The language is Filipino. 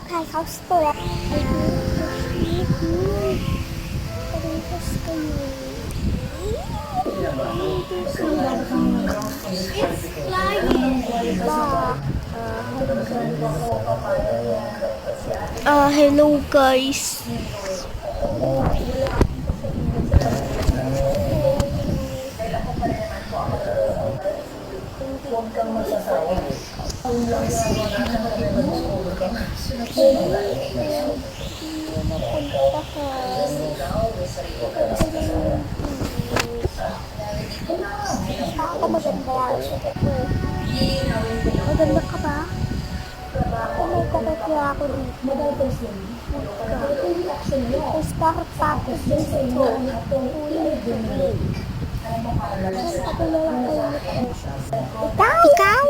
house ko lang. It's flying. Hello guys. Huwag kang magsasawa. Ang lakas ng mag-school ka. Ako maganda. Maganda ka ba? Ako may kakakya ako dito. Start tapos dito. Ikaw!